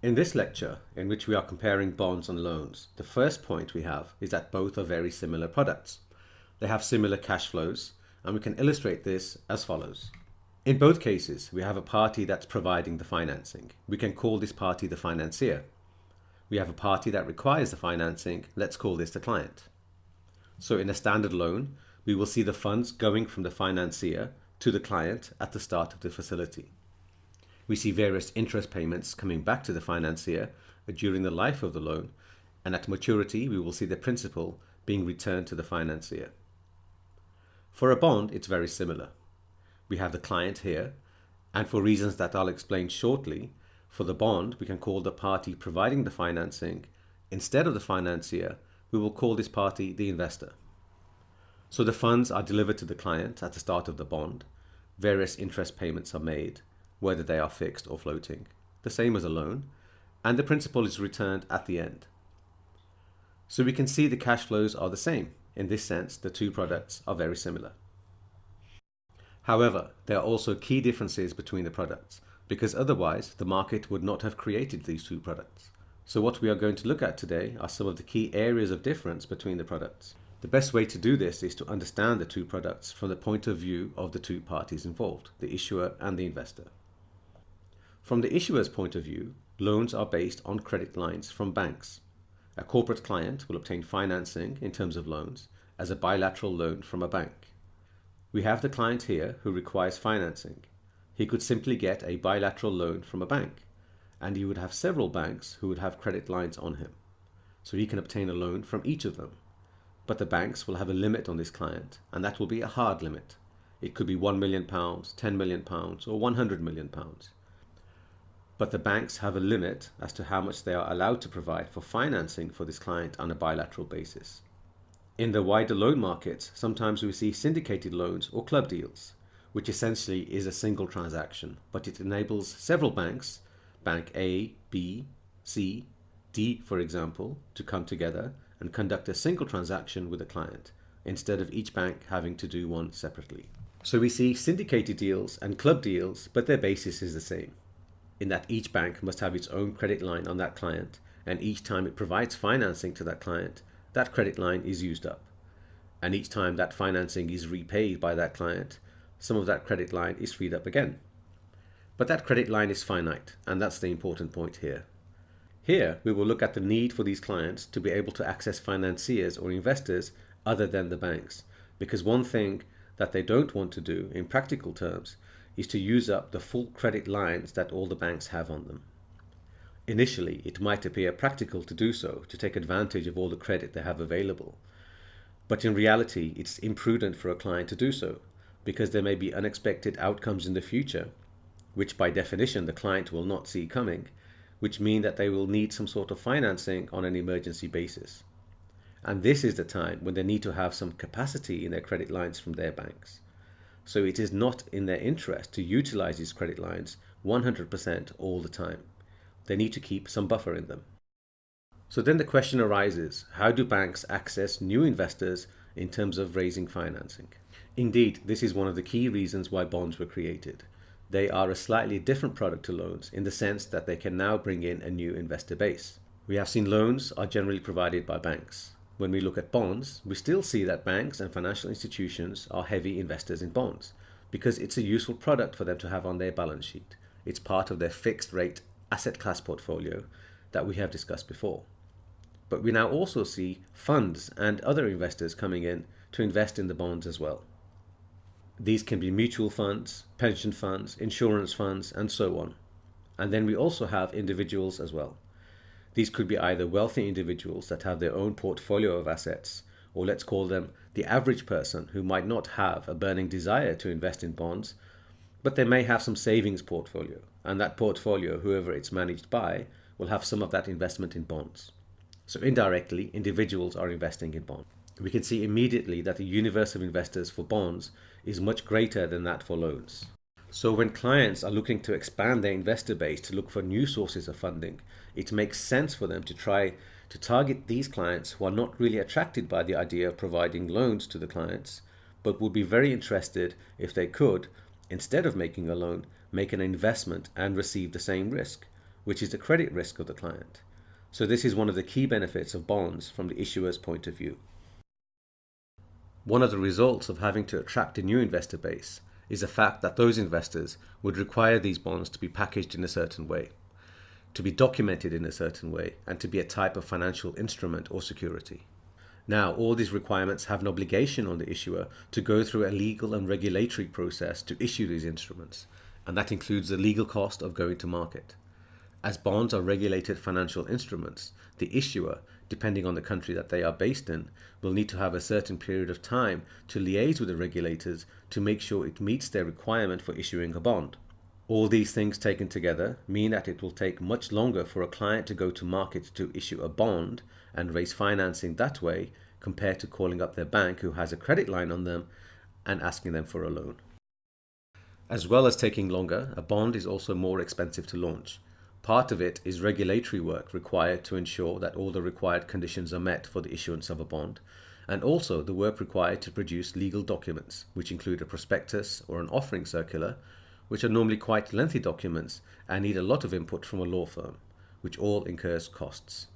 In this lecture, in which we are comparing bonds and loans, the first point we have is that both are very similar products. They have similar cash flows, and we can illustrate this as follows. In both cases, we have a party that's providing the financing. We can call this party the financier. We have a party that requires the financing. Let's call this the client. So in a standard loan, we will see the funds going from the financier to the client at the start of the facility. We see various interest payments coming back to the financier during the life of the loan, and at maturity, we will see the principal being returned to the financier. For a bond, it's very similar. We have the client here, and for reasons that I'll explain shortly, for the bond, we can call the party providing the financing. Instead of the financier, we will call this party the investor. So the funds are delivered to the client at the start of the bond. Various interest payments are made, whether they are fixed or floating, the same as a loan, and the principal is returned at the end. So we can see the cash flows are the same. In this sense, the two products are very similar. However, there are also key differences between the products, because otherwise the market would not have created these two products. So what we are going to look at today are some of the key areas of difference between the products. The best way to do this is to understand the two products from the point of view of the two parties involved, the issuer and the investor. From the issuer's point of view, loans are based on credit lines from banks. A corporate client will obtain financing in terms of loans as a bilateral loan from a bank. We have the client here who requires financing. He could simply get a bilateral loan from a bank, and he would have several banks who would have credit lines on him. So he can obtain a loan from each of them. But the banks will have a limit on this client, and that will be a hard limit. It could be £1 million, £10 million, or £100 million. But the banks have a limit as to how much they are allowed to provide for financing for this client on a bilateral basis. In the wider loan markets, sometimes we see syndicated loans or club deals, which essentially is a single transaction, but it enables several banks, bank A, B, C, D, for example, to come together and conduct a single transaction with a client, instead of each bank having to do one separately. So we see syndicated deals and club deals, but their basis is the same, in that each bank must have its own credit line on that client, and each time it provides financing to that client, that credit line is used up. And each time that financing is repaid by that client, some of that credit line is freed up again. But that credit line is finite, and that's the important point here. Here, we will look at the need for these clients to be able to access financiers or investors other than the banks, because one thing that they don't want to do in practical terms is to use up the full credit lines that all the banks have on them. Initially, it might appear practical to do so, to take advantage of all the credit they have available. But in reality, it's imprudent for a client to do so, because there may be unexpected outcomes in the future, which by definition the client will not see coming, which mean that they will need some sort of financing on an emergency basis. And this is the time when they need to have some capacity in their credit lines from their banks. So it is not in their interest to utilize these credit lines 100% all the time. They need to keep some buffer in them. So then the question arises, how do banks access new investors in terms of raising financing? Indeed, this is one of the key reasons why bonds were created. They are a slightly different product to loans in the sense that they can now bring in a new investor base. We have seen loans are generally provided by banks. When we look at bonds, we still see that banks and financial institutions are heavy investors in bonds because it's a useful product for them to have on their balance sheet. It's part of their fixed rate asset class portfolio that we have discussed before. But we now also see funds and other investors coming in to invest in the bonds as well. These can be mutual funds, pension funds, insurance funds, and so on. And then we also have individuals as well. These could be either wealthy individuals that have their own portfolio of assets, or let's call them the average person who might not have a burning desire to invest in bonds, but they may have some savings portfolio, and that portfolio, whoever it's managed by, will have some of that investment in bonds. So indirectly, individuals are investing in bonds. We can see immediately that the universe of investors for bonds is much greater than that for loans. So when clients are looking to expand their investor base to look for new sources of funding, it makes sense for them to try to target these clients who are not really attracted by the idea of providing loans to the clients, but would be very interested if they could, instead of making a loan, make an investment and receive the same risk, which is the credit risk of the client. So this is one of the key benefits of bonds from the issuer's point of view. One of the results of having to attract a new investor base is the fact that those investors would require these bonds to be packaged in a certain way, to be documented in a certain way, and to be a type of financial instrument or security. Now, all these requirements have an obligation on the issuer to go through a legal and regulatory process to issue these instruments, and that includes the legal cost of going to market. As bonds are regulated financial instruments, the issuer, depending on the country that they are based in, will need to have a certain period of time to liaise with the regulators to make sure it meets their requirement for issuing a bond. All these things taken together mean that it will take much longer for a client to go to market to issue a bond and raise financing that way compared to calling up their bank who has a credit line on them and asking them for a loan. As well as taking longer, a bond is also more expensive to launch. Part of it is regulatory work required to ensure that all the required conditions are met for the issuance of a bond, and also the work required to produce legal documents, which include a prospectus or an offering circular, which are normally quite lengthy documents and need a lot of input from a law firm, which all incurs costs.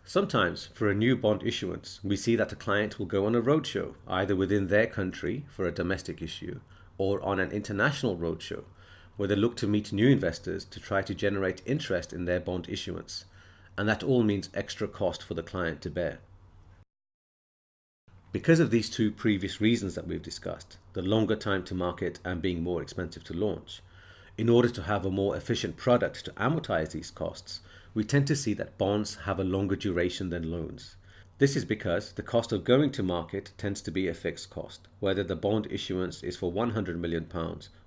Sometimes, for a new bond issuance, we see that a client will go on a roadshow, either within their country for a domestic issue, or on an international roadshow, where they look to meet new investors to try to generate interest in their bond issuance, and that all means extra cost for the client to bear. Because of these two previous reasons that we've discussed, the longer time to market and being more expensive to launch, in order to have a more efficient product to amortize these costs, we tend to see that bonds have a longer duration than loans. This is because the cost of going to market tends to be a fixed cost. Whether the bond issuance is for £100 million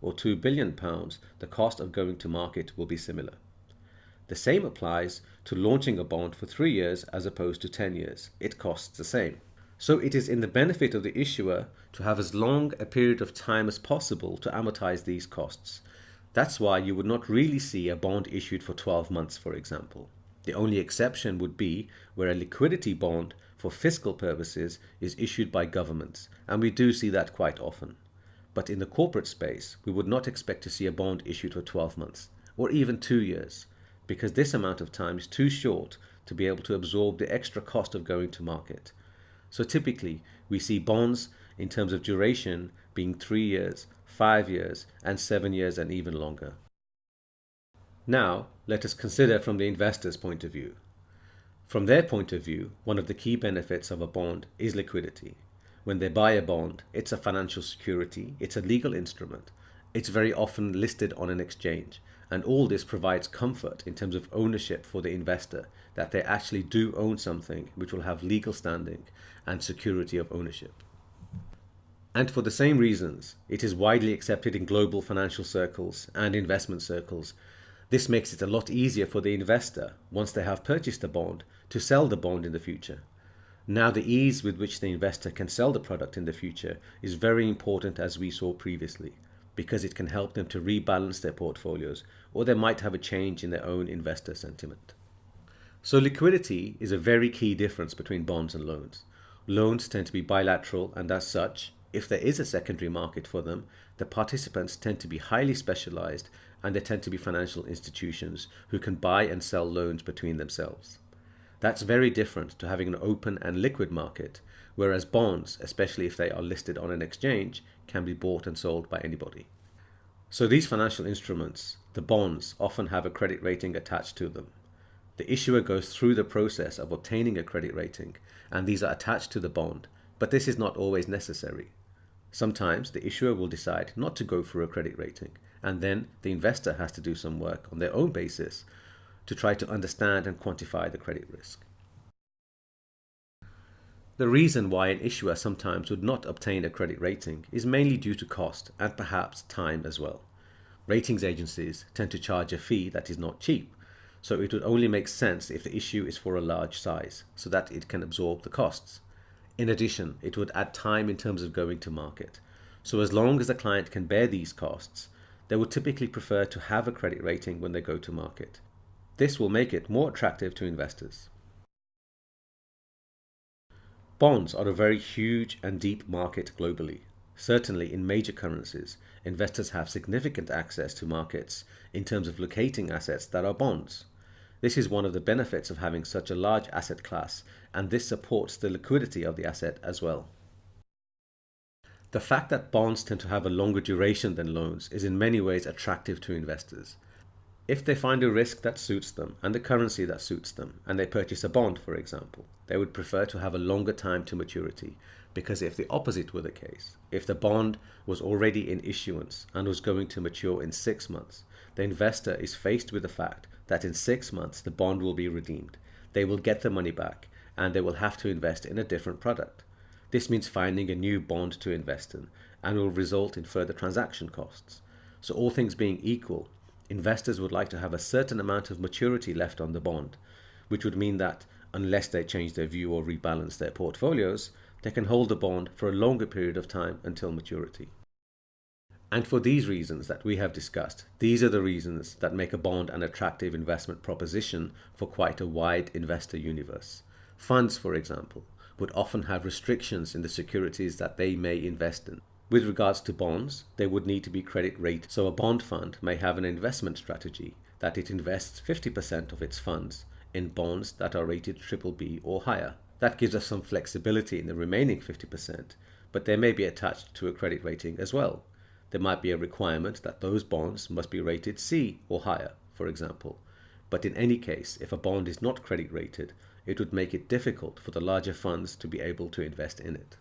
or £2 billion, the cost of going to market will be similar. The same applies to launching a bond for 3 years as opposed to 10 years. It costs the same. So it is in the benefit of the issuer to have as long a period of time as possible to amortize these costs. That's why you would not really see a bond issued for 12 months, for example. The only exception would be where a liquidity bond for fiscal purposes is issued by governments, and we do see that quite often. But in the corporate space, we would not expect to see a bond issued for 12 months, or even 2 years, because this amount of time is too short to be able to absorb the extra cost of going to market. So typically, we see bonds in terms of duration being 3 years, 5 years, and 7 years and even longer. Now, let us consider from the investor's point of view. From their point of view, one of the key benefits of a bond is liquidity. When they buy a bond, it's a financial security, it's a legal instrument, it's very often listed on an exchange, and all this provides comfort in terms of ownership for the investor, that they actually do own something which will have legal standing and security of ownership. And for the same reasons, it is widely accepted in global financial circles and investment circles. This makes it a lot easier for the investor, once they have purchased a bond, to sell the bond in the future. Now, the ease with which the investor can sell the product in the future is very important, as we saw previously, because it can help them to rebalance their portfolios, or they might have a change in their own investor sentiment. So liquidity is a very key difference between bonds and loans. Loans tend to be bilateral, and as such, if there is a secondary market for them, the participants tend to be highly specialized, and they tend to be financial institutions who can buy and sell loans between themselves. That's very different to having an open and liquid market, whereas bonds, especially if they are listed on an exchange, can be bought and sold by anybody. So these financial instruments, the bonds, often have a credit rating attached to them. The issuer goes through the process of obtaining a credit rating, and these are attached to the bond, but this is not always necessary. Sometimes the issuer will decide not to go for a credit rating, and then the investor has to do some work on their own basis to try to understand and quantify the credit risk. The reason why an issuer sometimes would not obtain a credit rating is mainly due to cost and perhaps time as well. Ratings agencies tend to charge a fee that is not cheap, so it would only make sense if the issue is for a large size, so that it can absorb the costs. In addition, it would add time in terms of going to market. So as long as the client can bear these costs, they would typically prefer to have a credit rating when they go to market. This will make it more attractive to investors. Bonds are a very huge and deep market globally. Certainly in major currencies, investors have significant access to markets in terms of locating assets that are bonds. This is one of the benefits of having such a large asset class, and this supports the liquidity of the asset as well. The fact that bonds tend to have a longer duration than loans is in many ways attractive to investors. If they find a risk that suits them and a currency that suits them, and they purchase a bond, for example, they would prefer to have a longer time to maturity, because if the opposite were the case, if the bond was already in issuance and was going to mature in 6 months, the investor is faced with the fact that in 6 months the bond will be redeemed, they will get the money back, and they will have to invest in a different product. This means finding a new bond to invest in and will result in further transaction costs. So all things being equal, investors would like to have a certain amount of maturity left on the bond, which would mean that unless they change their view or rebalance their portfolios, they can hold the bond for a longer period of time until maturity. And for these reasons that we have discussed, these are the reasons that make a bond an attractive investment proposition for quite a wide investor universe. Funds, for example, would often have restrictions in the securities that they may invest in. With regards to bonds, they would need to be credit rated, so a bond fund may have an investment strategy that it invests 50% of its funds in bonds that are rated BBB or higher. That gives us some flexibility in the remaining 50%, but they may be attached to a credit rating as well. There might be a requirement that those bonds must be rated C or higher, for example. But in any case, if a bond is not credit rated, it would make it difficult for the larger funds to be able to invest in it.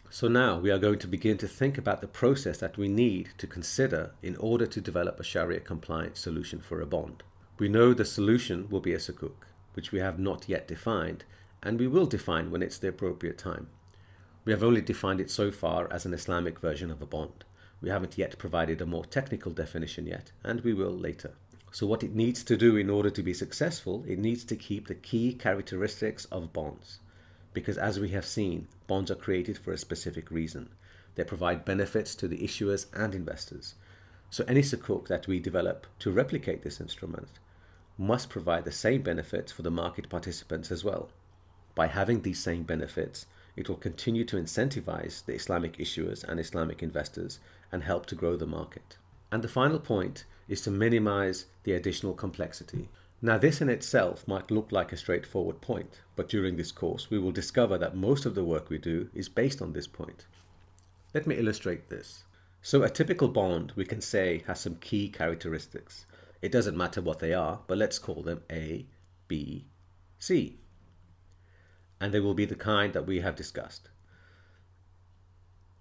So now we are going to begin to think about the process that we need to consider in order to develop a Sharia compliant solution for a bond. We know the solution will be a sukuk, which we have not yet defined, and we will define when it's the appropriate time. We have only defined it so far as an Islamic version of a bond. We haven't yet provided a more technical definition yet, and we will later. So what it needs to do in order to be successful, it needs to keep the key characteristics of bonds. Because as we have seen, bonds are created for a specific reason. They provide benefits to the issuers and investors. So any sukuk that we develop to replicate this instrument must provide the same benefits for the market participants as well. By having these same benefits, it will continue to incentivize the Islamic issuers and Islamic investors and help to grow the market. And the final point is to minimize the additional complexity. Now this in itself might look like a straightforward point, but during this course we will discover that most of the work we do is based on this point. Let me illustrate this. So a typical bond, we can say, has some key characteristics. It doesn't matter what they are, but let's call them A, B, C. And they will be the kind that we have discussed.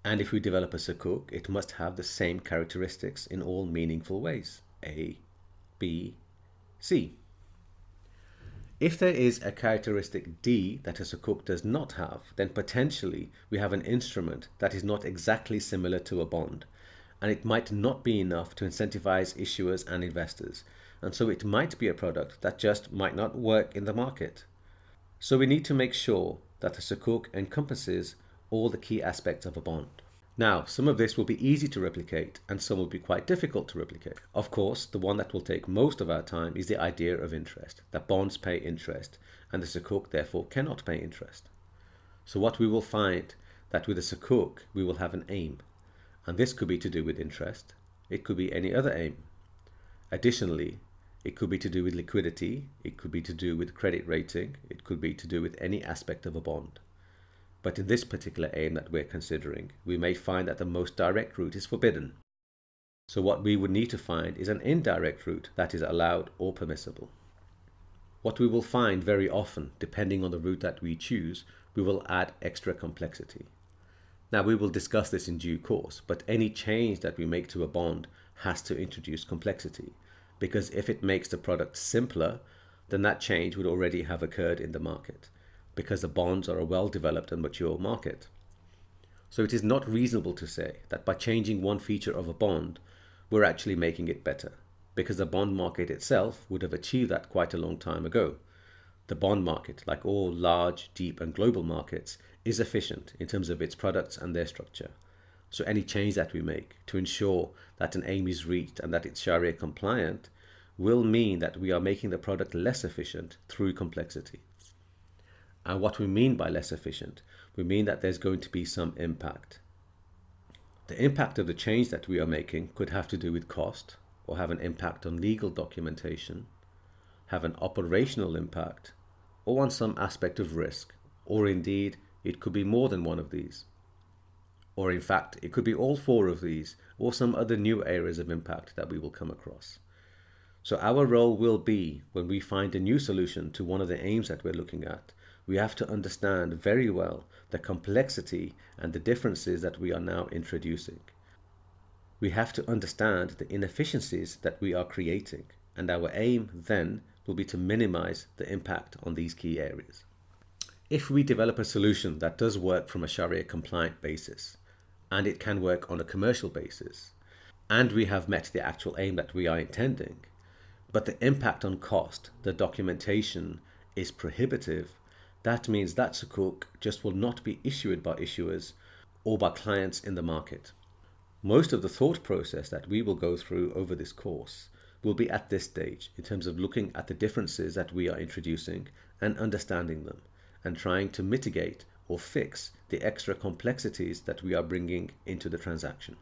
And if we develop a sukuk, it must have the same characteristics in all meaningful ways. A, B, C. If there is a characteristic D that a sukuk does not have, then potentially we have an instrument that is not exactly similar to a bond, and it might not be enough to incentivize issuers and investors, and so it might be a product that just might not work in the market. So we need to make sure that the sukuk encompasses all the key aspects of a bond. Now, some of this will be easy to replicate and some will be quite difficult to replicate. Of course, the one that will take most of our time is the idea of interest, that bonds pay interest and the sukuk therefore cannot pay interest. So what we will find that with a sukuk we will have an aim, and this could be to do with interest, it could be any other aim. Additionally, it could be to do with liquidity, it could be to do with credit rating, it could be to do with any aspect of a bond. But in this particular aim that we're considering, we may find that the most direct route is forbidden. So what we would need to find is an indirect route that is allowed or permissible. What we will find very often, depending on the route that we choose, we will add extra complexity. Now we will discuss this in due course, but any change that we make to a bond has to introduce complexity, because if it makes the product simpler, then that change would already have occurred in the market, because the bonds are a well-developed and mature market. So it is not reasonable to say that by changing one feature of a bond, we're actually making it better, because the bond market itself would have achieved that quite a long time ago. The bond market, like all large, deep and global markets, is efficient in terms of its products and their structure. So any change that we make to ensure that an aim is reached and that it's Sharia compliant will mean that we are making the product less efficient through complexity. And what we mean by less efficient, we mean that there's going to be some impact. The impact of the change that we are making could have to do with cost or have an impact on legal documentation, have an operational impact, or on some aspect of risk, or indeed it could be more than one of these. Or in fact, it could be all four of these, or some other new areas of impact that we will come across. So our role will be, when we find a new solution to one of the aims that we're looking at, we have to understand very well the complexity and the differences that we are now introducing. We have to understand the inefficiencies that we are creating, and our aim then will be to minimize the impact on these key areas. If we develop a solution that does work from a Sharia compliant basis, and it can work on a commercial basis, and we have met the actual aim that we are intending, but the impact on cost, the documentation, is prohibitive, that means that sukuk just will not be issued by issuers or by clients in the market. Most of the thought process that we will go through over this course will be at this stage, in terms of looking at the differences that we are introducing and understanding them, and trying to mitigate or fix the extra complexities that we are bringing into the transaction.